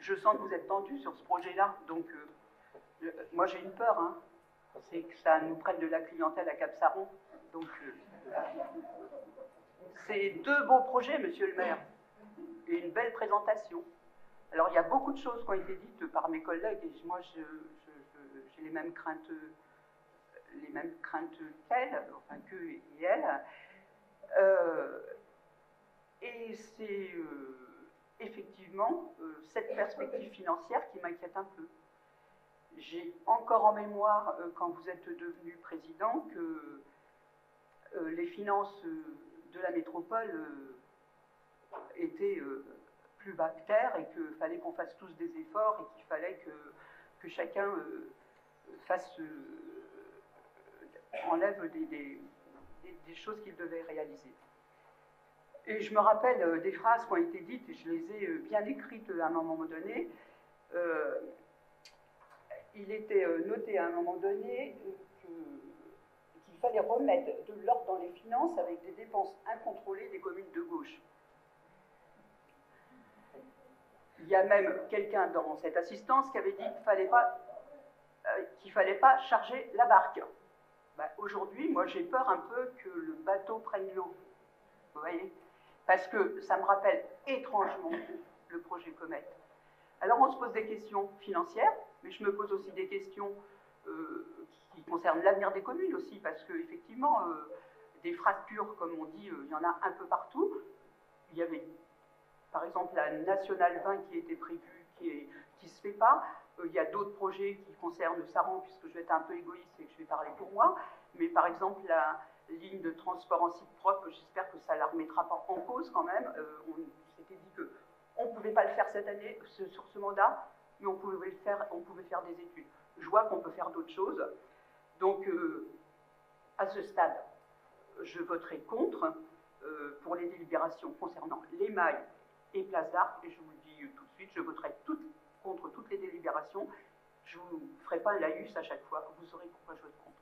je sens que vous êtes tendu sur ce projet-là, donc moi j'ai une peur, hein, c'est que ça nous prenne de la clientèle à Cap-Saron. Donc c'est deux beaux projets, monsieur le maire, et une belle présentation. Alors il y a beaucoup de choses qui ont été dites par mes collègues, et moi j'ai les mêmes craintes qu'elle, enfin qu'eux et elle. Et c'est effectivement cette perspective financière qui m'inquiète un peu. J'ai encore en mémoire, quand vous êtes devenu président, que les finances de la métropole étaient plus bas que terre et qu'il fallait qu'on fasse tous des efforts et qu'il fallait que chacun enlève des choses qu'il devait réaliser. Et je me rappelle des phrases qui ont été dites, et je les ai bien écrites à un moment donné. Il était noté à un moment donné qu'il fallait remettre de l'ordre dans les finances avec des dépenses incontrôlées des communes de gauche. Il y a même quelqu'un dans cette assistance qui avait dit qu'il fallait pas charger la barque. Ben, aujourd'hui, moi j'ai peur un peu que le bateau prenne l'eau. Vous voyez ? Parce que ça me rappelle étrangement le projet Comet. Alors on se pose des questions financières, mais je me pose aussi des questions qui concernent l'avenir des communes aussi, parce qu'effectivement, des fractures, comme on dit, il y en a un peu partout. Il y avait, par exemple, la Nationale 20 qui était prévue, qui ne se fait pas. Il y a d'autres projets qui concernent Saran, puisque je vais être un peu égoïste et que je vais parler pour moi, mais par exemple, la ligne de transport en site propre, j'espère que ça ne la remettra pas en cause quand même. On s'était dit qu'on ne pouvait pas le faire cette année sur ce mandat, mais on pouvait faire des études. Je vois qu'on peut faire d'autres choses. Donc, à ce stade, je voterai contre pour les délibérations concernant les mailles et Place d'Arc, et je vous le dis tout de suite, je voterai contre toutes les délibérations. Je ne vous ferai pas un laïus à chaque fois, vous saurez pourquoi je vote contre.